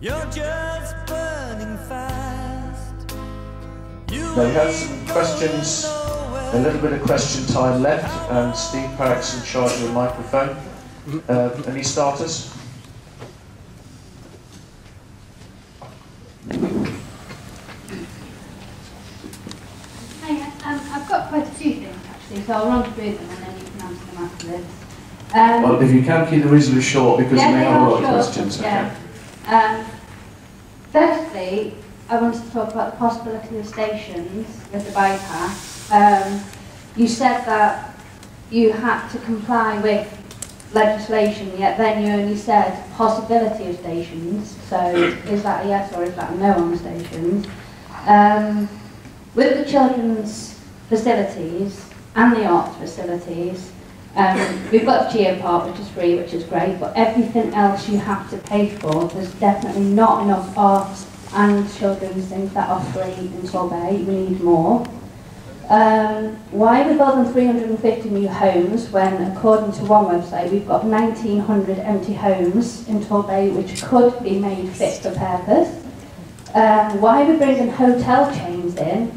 You're just burning fast. Now we have some questions, a little bit of question time left, and Steve Parrott's in charge of the microphone. Any starters? Hiya, I've got quite a few things actually, so I'll run through them and then you can answer them afterwards. Well, if you can keep them reasonably short, because yeah, we may have a lot of sure. questions. Yeah. Okay. Firstly, I wanted to talk about the possibility of stations with the bypass. You said that you had to comply with legislation, yet then you only said possibility of stations. So is that a yes or is that a no on the stations? With the children's facilities and the arts facilities, we've got the Geopark, which is free, which is great, but everything else you have to pay for. There's definitely not enough arts and children's things that are free in Torbay. We need more. Why we building 350 new homes when, according to one website, we've got 1,900 empty homes in Torbay which could be made fit for purpose? Why are we bringing hotel chains in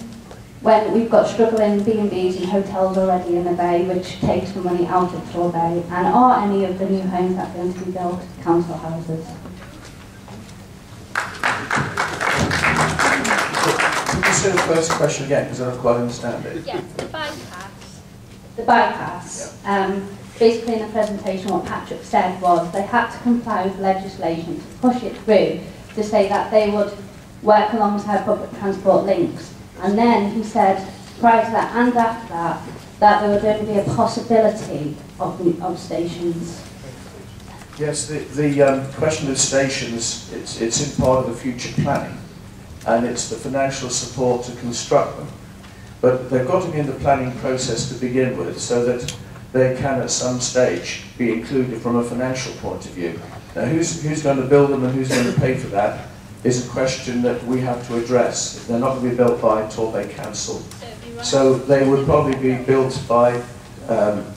when we've got struggling B&Bs and hotels already in the bay, which takes the money out of Torbay? And are any of the new homes that are going to be built council houses? Could you say the first question again, because I don't quite understand it? Yes, the bypass. The bypass. Yeah. Basically in the presentation what Patrick said was they had to comply with legislation to push it through to say that they would work alongside public transport links. And then he said, prior to that and after that, that there would only be a possibility of stations. Yes, the question of stations, it's in part of the future planning, and it's the financial support to construct them. But they've got to be in the planning process to begin with, so that they can at some stage be included from a financial point of view. Now who's going to build them and who's going to pay for that is a question that we have to address. They're not going to be built by Torbay Council. So they would probably be built by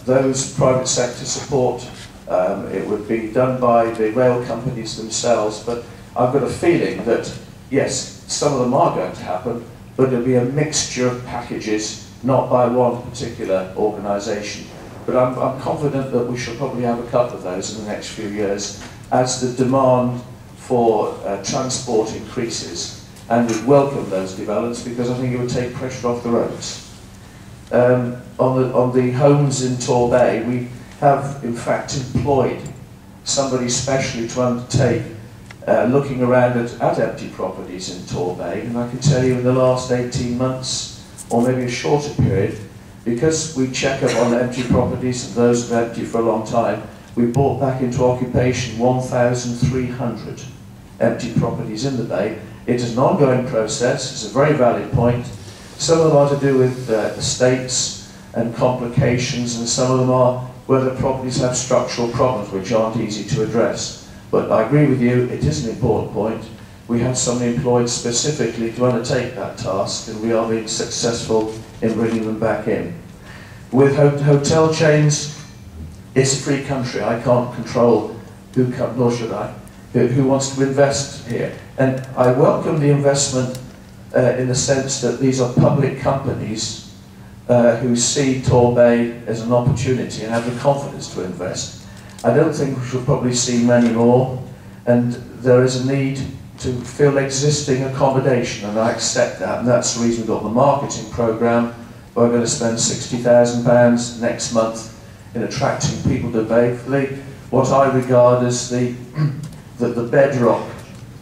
those private sector support. It would be done by the rail companies themselves, but I've got a feeling that, yes, some of them are going to happen, but it'll be a mixture of packages, not by one particular organisation. But I'm confident that we shall probably have a couple of those in the next few years as the demand for transport increases, and we welcome those developments because I think it would take pressure off the roads. On the homes in Torbay, we have in fact employed somebody specially to undertake looking around at empty properties in Torbay, and I can tell you in the last 18 months, or maybe a shorter period, because we check up on empty properties and those that are empty for a long time, we brought back into occupation 1,300 empty properties in the bay. It is an ongoing process, it's a very valid point. Some of them are to do with estates and complications, and some of them are where the properties have structural problems which aren't easy to address. But I agree with you, it is an important point. We have somebody employed specifically to undertake that task, and we are being successful in bringing them back in. With hotel chains, it's a free country. I can't control who, nor should I, who wants to invest here. And I welcome the investment in the sense that these are public companies who see Torbay as an opportunity and have the confidence to invest. I don't think we should probably see many more, and there is a need to fill existing accommodation, and I accept that, and that's the reason we've got the marketing programme. We're going to spend £60,000 next month in attracting people to Bayfleet, what I regard as the bedrock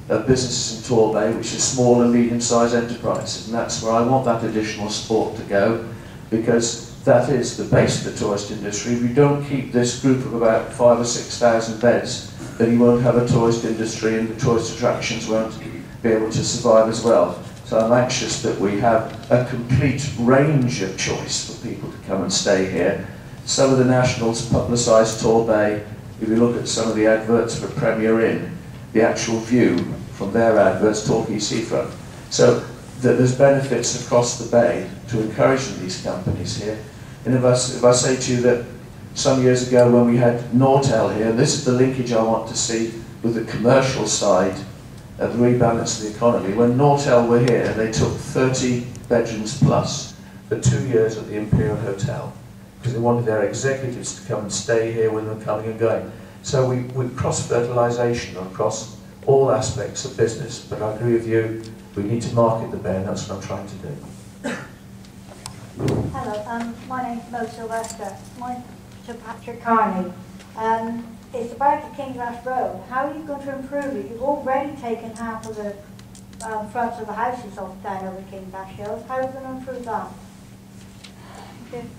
of businesses in Torbay, which is small and medium-sized enterprises, and that's where I want that additional support to go, because that is the base of the tourist industry. If you don't keep this group of about 5,000 or 6,000 beds, then you won't have a tourist industry, and the tourist attractions won't be able to survive as well. So I'm anxious that we have a complete range of choice for people to come and stay here. Some of the nationals publicise Torbay. If you look at some of the adverts for Premier Inn, the actual view from their adverts, Torquay Seafront. So there's benefits across the bay to encouraging these companies here. And if I say to you that some years ago when we had Nortel here, and this is the linkage I want to see with the commercial side the rebalance of the economy. When Nortel were here, they took 30 bedrooms plus for 2 years at the Imperial Hotel, because they wanted their executives to come and stay here with them coming and going. So we cross-fertilisation across all aspects of business, but I agree with you, we need to market the Bay, and that's what I'm trying to do. Hello, my name's Mo Sylvester. Mine's Sir Patrick Carney. It's about the Kinglash Road. How are you going to improve it? You've already taken half of the fronts of the houses off down over Kinglash Road. How are you going to improve that? Thank you.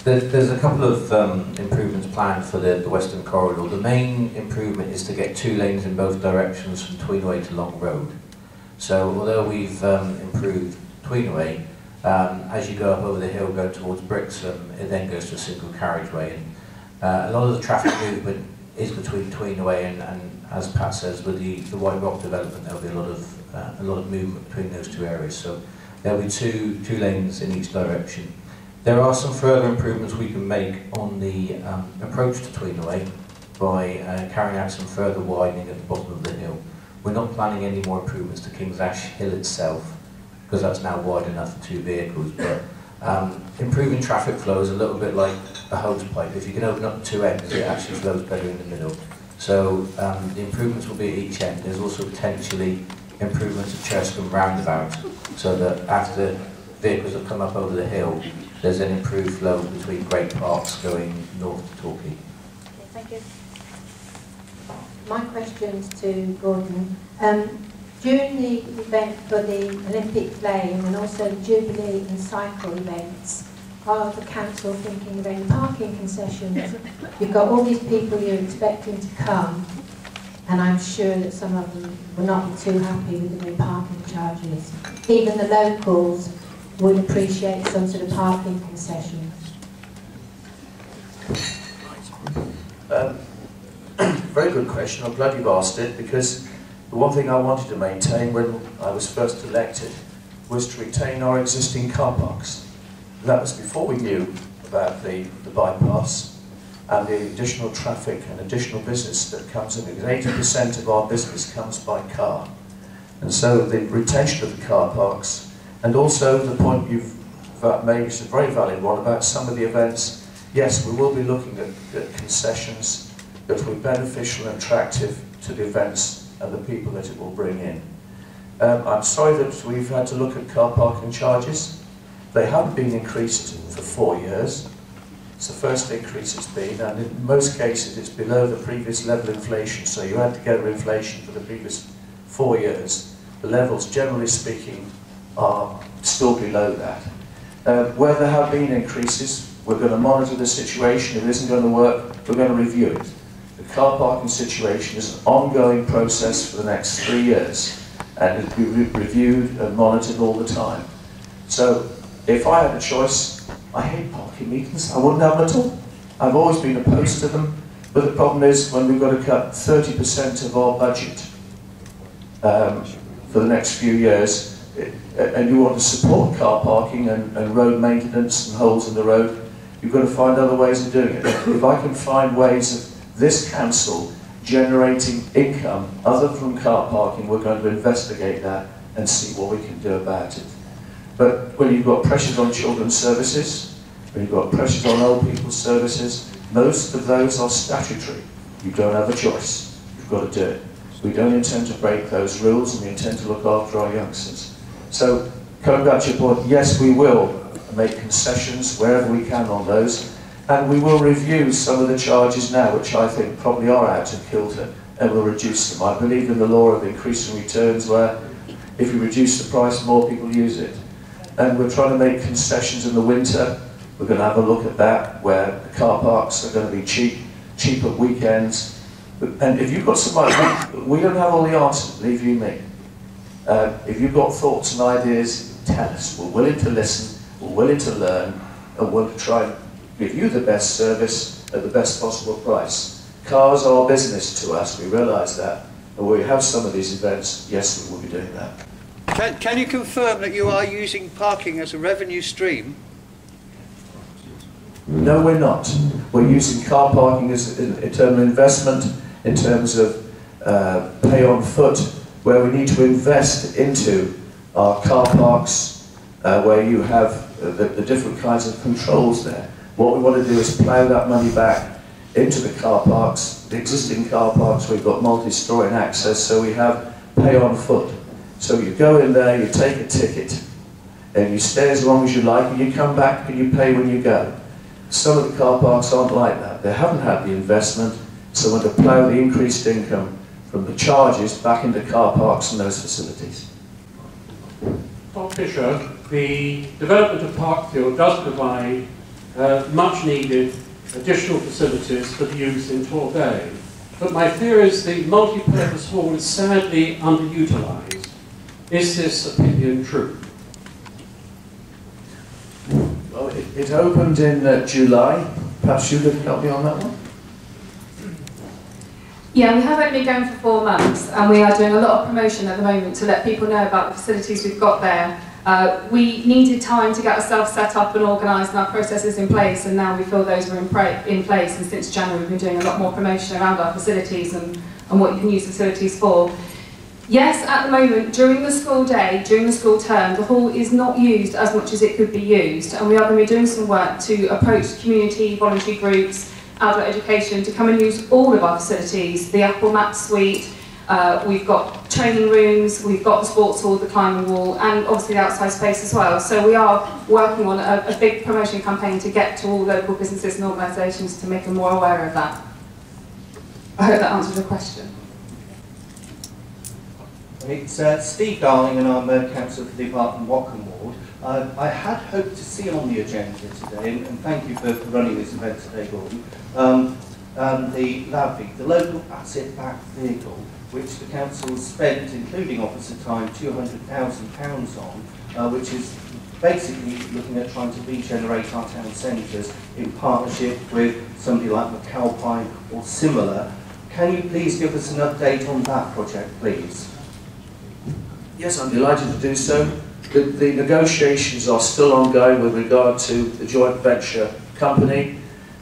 There's a couple of improvements planned for the Western Corridor. The main improvement is to get 2 lanes in both directions from Tweenaway to Long Road. So although we've improved Tweenaway, as you go up over the hill going towards Brixham, it then goes to a single carriageway. And a lot of the traffic movement is between Tweenaway and as Pat says, with the White Rock development, there'll be a lot of movement between those 2 areas. So there'll be two lanes in each direction. There are some further improvements we can make on the approach to Tweenaway by carrying out some further widening at the bottom of the hill. We're not planning any more improvements to King's Ash Hill itself, because that's now wide enough for 2 vehicles, but improving traffic flow is a little bit like a hose pipe. If you can open up the 2 ends, it actually flows better in the middle. So the improvements will be at each end. There's also potentially improvements at Cherscombe roundabout, so that after vehicles have come up over the hill, there's an improved flow between Great Parks going north to Torquay. Thank you. My question's to Gordon. During the event for the Olympic Lane and also the Jubilee and Cycle events, are the council thinking of any parking concessions? You've got all these people you're expecting to come, and I'm sure that some of them will not be too happy with the new parking charges. Even the locals would appreciate some sort of parking concession. Very good question. I'm glad you've asked it, because the one thing I wanted to maintain when I was first elected was to retain our existing car parks. That was before we knew about the bypass and the additional traffic and additional business that comes in, because 80% of our business comes by car. And so the retention of the car parks, and also the point you've made, which is a very valid one, about some of the events. Yes, we will be looking at concessions that will be beneficial and attractive to the events and the people that it will bring in. I'm sorry that we've had to look at car parking charges. They haven't been increased for 4 years. It's the first increase it's been, and in most cases it's below the previous level of inflation, so you add together inflation for the previous 4 years. The levels, generally speaking, are still below that. Where there have been increases, we're going to monitor the situation. If it isn't going to work, we're going to review it. The car parking situation is an ongoing process for the next 3 years, and it'll be reviewed and monitored all the time. So, if I had a choice, I hate parking meters. I wouldn't have them at all. I've always been opposed to them, but the problem is when we've got to cut 30% of our budget for the next few years, and you want to support car parking and road maintenance and holes in the road, you've got to find other ways of doing it. If I can find ways of this council generating income other from car parking, we're going to investigate that and see what we can do about it. But when you've got pressures on children's services, when you've got pressures on old people's services, most of those are statutory. You don't have a choice. You've got to do it. We don't intend to break those rules, and we intend to look after our youngsters. So, coming back to your point, yes, we will make concessions wherever we can on those, and we will review some of the charges now, which I think probably are out of kilter, and we'll reduce them. I believe in the law of increasing returns, where if you reduce the price, more people use it. And we're trying to make concessions in the winter. We're going to have a look at that, where the car parks are going to be cheap at weekends. And if you've got some ideas, we don't have all the answers, believe you me. If you've got thoughts and ideas, tell us. We're willing to listen, we're willing to learn, and we'll try and give you the best service at the best possible price. Cars are business to us, we realise that. And where we have some of these events, yes, we will be doing that. Can you confirm that you are using parking as a revenue stream? No, we're not. We're using car parking as in terms of investment, in terms of pay on foot, where we need to invest into our car parks, where you have the different kinds of controls there. What we want to do is plough that money back into the car parks, the existing car parks. We've got multi-storey access, so we have pay on foot. So you go in there, you take a ticket, and you stay as long as you like, and you come back and you pay when you go. Some of the car parks aren't like that. They haven't had the investment, so we want to plough the increased income from the charges back into car parks and those facilities. Tom Fisher, the development of Parkfield does provide much needed additional facilities for the youth in Torbay. But my fear is the multi-purpose hall is sadly underutilised. Is this opinion true? Well, it opened in July. Perhaps you could help me on that one? Yeah, we have only been going for 4 months, and we are doing a lot of promotion at the moment to let people know about the facilities we've got there. We needed time to get ourselves set up and organised and our processes in place, and now we feel those are in place, and since January we've been doing a lot more promotion around our facilities and what you can use facilities for. Yes, at the moment, during the school day, during the school term, the hall is not used as much as it could be used, and we are going to be doing some work to approach community, voluntary groups, adult education to come and use all of our facilities, the Apple Map Suite, we've got training rooms, we've got the sports hall, the climbing wall, and obviously the outside space as well. So we are working on a big promotion campaign to get to all local businesses and organisations to make them more aware of that. I hope that answers your question. It's Steve Darling, and I'm Councillor for the Apartment Whatcom Ward. I had hoped to see on the agenda today, and thank you for running this event today, Gordon, the LAVI, the Local Asset Backed Vehicle, which the Council has spent, including officer time, £200,000 on, which is basically looking at trying to regenerate our town centres in partnership with somebody like McAlpine or similar. Can you please give us an update on that project, please? Yes, I'm delighted to do so. The negotiations are still ongoing with regard to the joint venture company.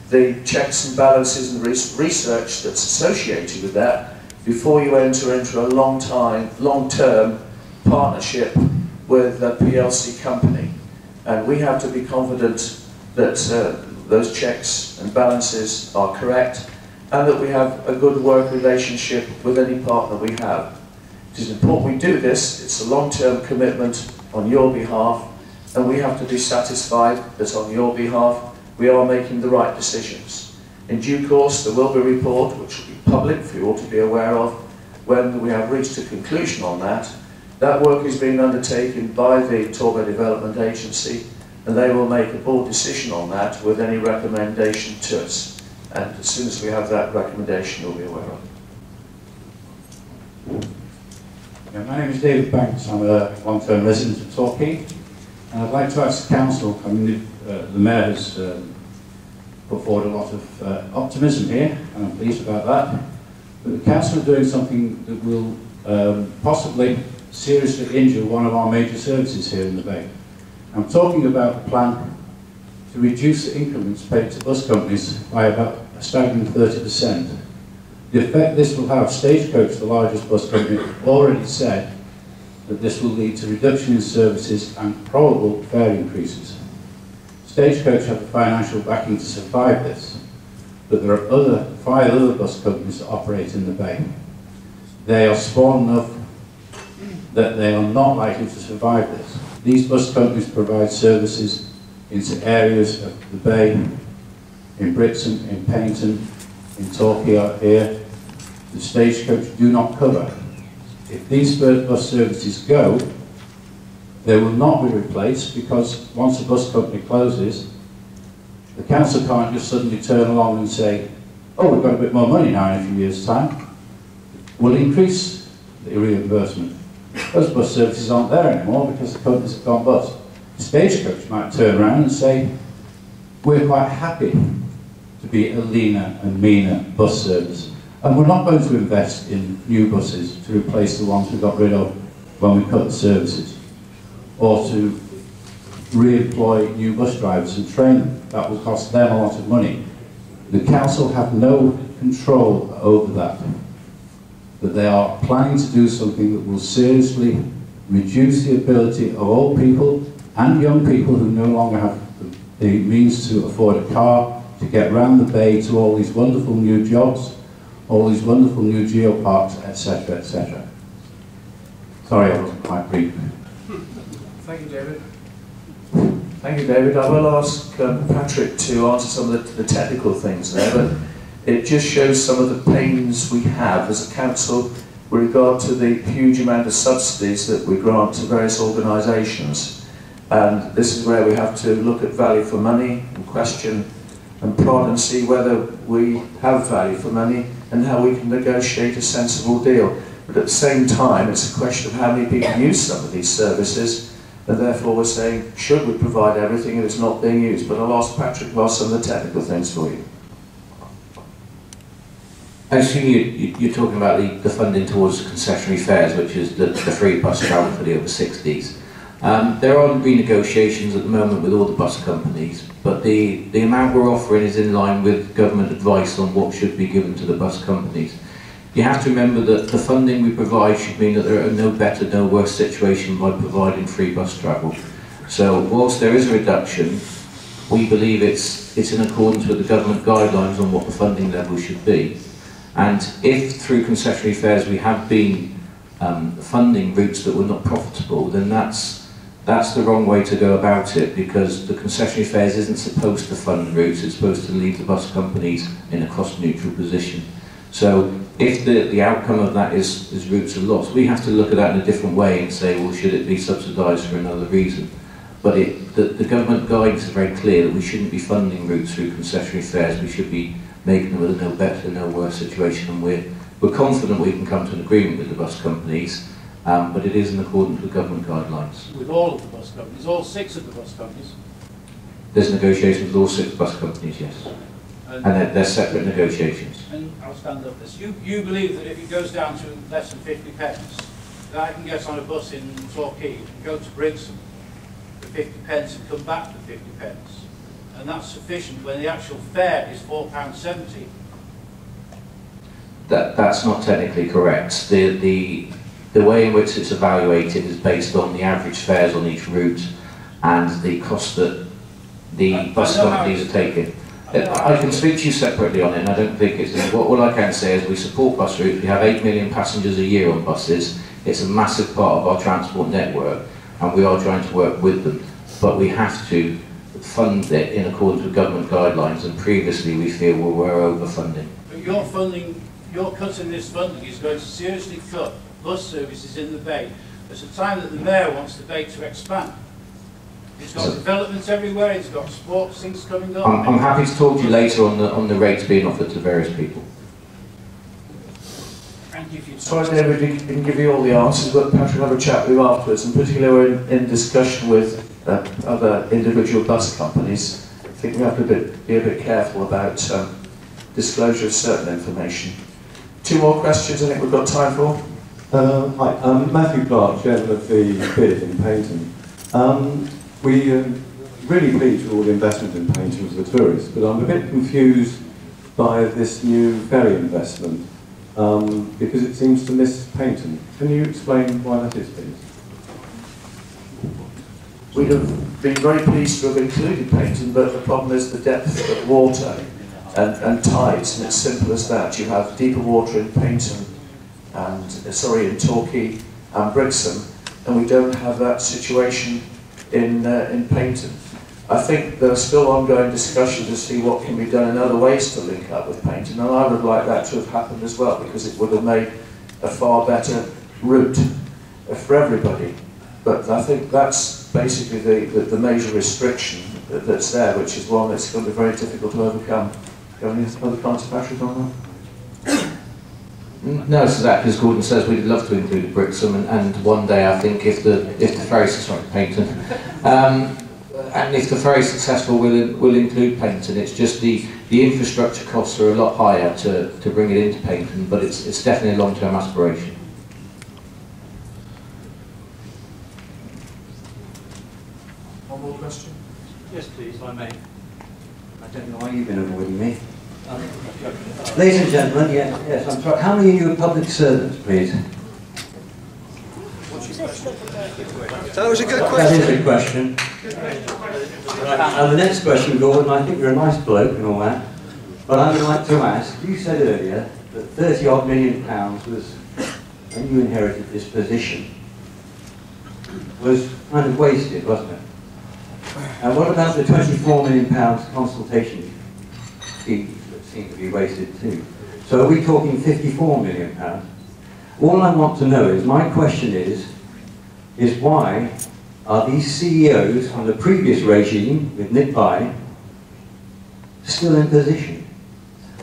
The checks and balances and research that's associated with that before you enter into a long-term partnership with a PLC company. And we have to be confident that those checks and balances are correct and that we have a good work relationship with any partner we have. It is important we do this. It's a long-term commitment on your behalf, and we have to be satisfied that on your behalf we are making the right decisions. In due course there will be a report which will be public for you all to be aware of when we have reached a conclusion on that. That work is being undertaken by the Torbay Development Agency, and they will make a board decision on that with any recommendation to us. And as soon as we have that recommendation, you'll be aware of it. Yeah, my name is David Banks. I'm a long-term resident of Torquay, and I'd like to ask the Council, I mean, the Mayor has put forward a lot of optimism here, and I'm pleased about that, but the Council is doing something that will possibly seriously injure one of our major services here in the Bay. I'm talking about the plan to reduce the increments paid to bus companies by about a staggering 30%. The effect this will have, Stagecoach, the largest bus company, already said that this will lead to reduction in services and probable fare increases. Stagecoach have the financial backing to survive this, but there are 5 other bus companies that operate in the Bay. They are small enough that they are not likely to survive this. These bus companies provide services into areas of the Bay, in Brixham, in Paignton, in Torquay out here, the Stagecoach do not cover. If these bus services go, they will not be replaced, because once a bus company closes, the council can't just suddenly turn along and say, oh, we've got a bit more money now in a few years' time. We'll increase the reimbursement. Those bus services aren't there anymore because the companies have gone bust. The Stagecoach might turn around and say, we're quite happy to be a leaner and meaner bus service, and we're not going to invest in new buses to replace the ones we got rid of when we cut the services, or to re-employ new bus drivers and train them. That will cost them a lot of money. The council have no control over that. that they are planning to do something that will seriously reduce the ability of old people and young people who no longer have the means to afford a car to get round the bay to all these wonderful new jobs, all these wonderful new geoparks, etc., etc. Sorry, I wasn't quite brief. Thank you, David. Thank you, David. I will ask Patrick to answer some of the technical things there, but it just shows some of the pains we have as a council with regard to the huge amount of subsidies that we grant to various organisations. And this is where we have to look at value for money and question and prod and see whether we have value for money and how we can negotiate a sensible deal. But at the same time, it's a question of how many people use some of these services, and therefore we're saying, should we provide everything if it's not being used? But I'll ask Patrick to ask some of the technical things for you. I assume you're talking about the funding towards concessionary fares, which is the free bus travel for the over 60s. There are renegotiations at the moment with all the bus companies, but the amount we're offering is in line with government advice on what should be given to the bus companies. You have to remember that the funding we provide should mean that there are no better, no worse situation by providing free bus travel. So whilst there is a reduction, we believe it's in accordance with the government guidelines on what the funding level should be. And if through concessionary fares we have been funding routes that were not profitable, then that's the wrong way to go about it, because the concessionary fares isn't supposed to fund routes, it's supposed to leave the bus companies in a cost-neutral position. So if the outcome of that is routes are lost, we have to look at that in a different way and say, well, should it be subsidised for another reason? But the government guidance is very clear that we shouldn't be funding routes through concessionary fares, we should be making them with a no better, no worse situation, and we're confident we can come to an agreement with the bus companies, but it is in accordance with government guidelines. With all of the bus companies, all 6 of the bus companies? There's negotiations with all 6 bus companies, yes. And they're separate negotiations. And I'll stand up this. You believe that if it goes down to less than 50 pence, that I can get on a bus in Torquay and go to Brixham for 50 pence and come back for 50 pence? And that's sufficient when the actual fare is £4.70. That's not technically correct. The way in which it's evaluated is based on the average fares on each route and the cost that the bus companies are taking. I can speak to you separately on it, and I don't think it's... All I can say is we support bus routes. We have 8 million passengers a year on buses. It's a massive part of our transport network, and we are trying to work with them. But we have to fund it in accordance with government guidelines, and previously we feel we were overfunding. But your cutting this funding is going to seriously cut bus services in the Bay at a time that the Mayor wants the Bay to expand. It's got developments everywhere, it's got sports things coming up. I'm happy to talk to you later on the rates being offered to various people. Sorry, David, we can give you all the answers, but Patrick will have a chat with you afterwards, and particularly we're in discussion with other individual bus companies. I think we have to be a bit careful about disclosure of certain information. 2 more questions I think we've got time for. Hi, I'm Matthew Clark, chairman of the BID in Paignton. We're really pleased with all the investment in Paignton as a tourist, but I'm a bit confused by this new ferry investment because it seems to miss Paignton. Can you explain why that is, please? We'd have been very pleased to have included Paignton, but the problem is the depth of water and tides, and it's simple as that. You have deeper water in Paignton and in Torquay and Brixham, and we don't have that situation in Paignton. I think there are still ongoing discussions to see what can be done in other ways to link up with Paignton, and I would like that to have happened as well, because it would have made a far better route for everybody. But I think that's basically the major restriction that's there, which is one that's going to be very difficult to overcome. Do you have any other comments, Patrick, on that? No, it's exactly as Gordon says. We'd love to include Brixham, and one day I think if the ferry, sorry, Paignton, and if the ferry is successful, we'll include Paignton. It's just the infrastructure costs are a lot higher to bring it into Paignton, but it's definitely a long-term aspiration. One more question? Yes, please, if I may. I don't know why you've been avoiding me. Ladies and gentlemen, yes, I'm sorry. How many of you are public servants, please? That was a good question. That is a question. Right, and the next question, Gordon, I think you're a nice bloke and all that, but I would like to ask, you said earlier that 30 odd million pounds was, when you inherited this position, was kind of wasted, wasn't it? And what about the 24 million pounds consultation fees that seem to be wasted too? So are we talking 54 million pounds? All I want to know is, my question is why are these CEOs from the previous regime with Nick By still in position?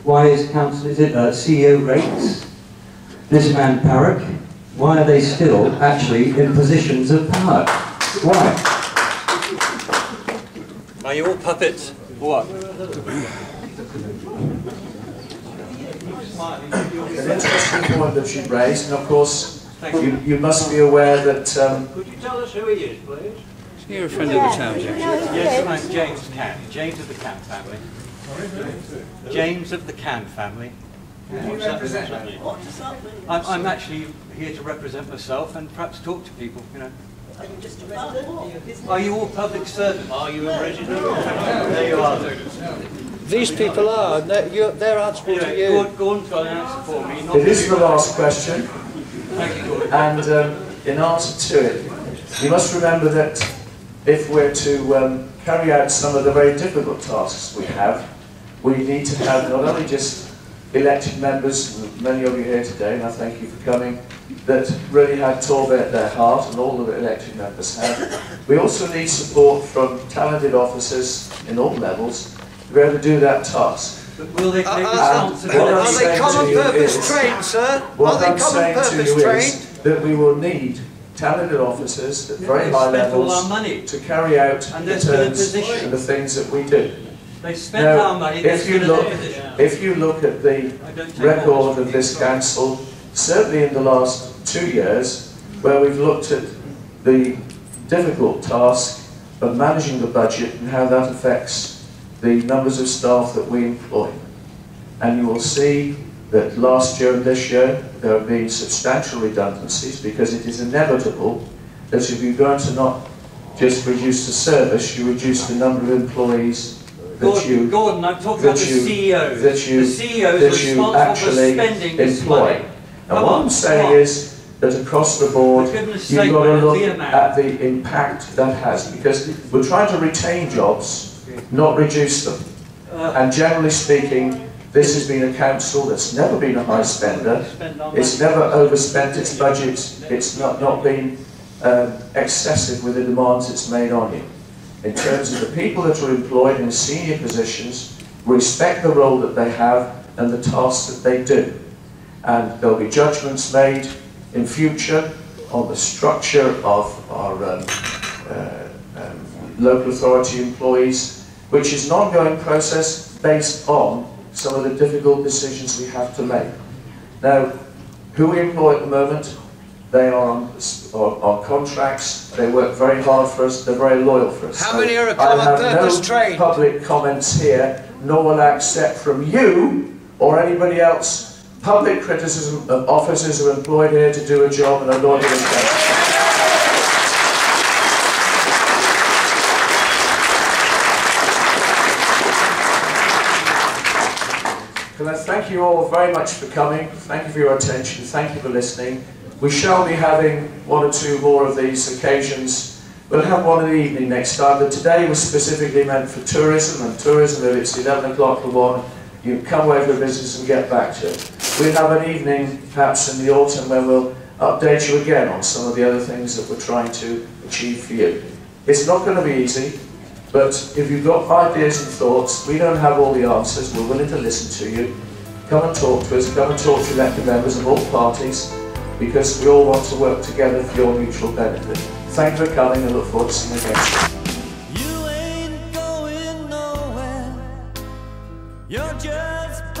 Why is CEO Rates, this man Parrott, why are they still actually in positions of power? Why? Are you all puppets or what? An interesting point that you raised, and of course you must be aware that... Could you tell us who he is, please? You're a friend of the town, James. Yes, I'm James Can. James of the Can family. James of the Can family. What does that mean? I'm actually here to represent myself and perhaps talk to people, you know. Are you all public servants? Are you a resident? There you are. These people are. They're answerable to you. Gordon's got an answer for me. It is the last question, Thank you, Gordon. and in answer to it, you must remember that if we're to carry out some of the very difficult tasks we need to have not only just elected members, many of you here today, and I thank you for coming, that really had Torbay at their heart, and all the elected members have. We also need support from talented officers in all levels to be able to do that task. But will they take Are they common purpose trained, sir? What I'm saying to you is that we will need talented officers at very high levels to carry out the terms and the things that we do. They spent now, our money. if you look at the record of this council, certainly in the last 2 years, where we've looked at the difficult task of managing the budget and how that affects the numbers of staff that we employ. And you will see that last year and this year there have been substantial redundancies, because it is inevitable that if you're going to not just reduce the service, you reduce the number of employees Gordon, I'm talking about the CEOs. The CEOs are responsible for spending this money. And what I'm saying is that across the board, you've got to look at the impact that has, because we're trying to retain jobs, not reduce them. And generally speaking, this has been a council that's never been a high spender. It's never overspent its budget. It's not been excessive with the demands it's made on you. In terms of the people that are employed in senior positions, respect the role that they have and the tasks that they do. And there'll be judgments made in future on the structure of our local authority employees, which is an ongoing process based on some of the difficult decisions we have to make. Now, who we employ at the moment, they are on contracts, they work very hard for us, they're very loyal for us. How many are a common purpose trained? I have no public comments here, nor will I accept from you or anybody else public criticism of officers who are employed here to do a job and are loyal to the council. Can I thank you all very much for coming, thank you for your attention, thank you for listening. We shall be having one or two more of these occasions. We'll have one in the evening next time, but today was specifically meant for tourism, and tourism, if it's 11 o'clock for one, you come away from business and get back to it. We'll have an evening, perhaps in the autumn, where we'll update you again on some of the other things that we're trying to achieve for you. It's not going to be easy, but if you've got ideas and thoughts, we don't have all the answers, we're willing to listen to you. Come and talk to us, come and talk to elected members of all parties, because we all want to work together for your mutual benefit. Thank you for coming, and look forward to seeing you again. You ain't going nowhere. You're just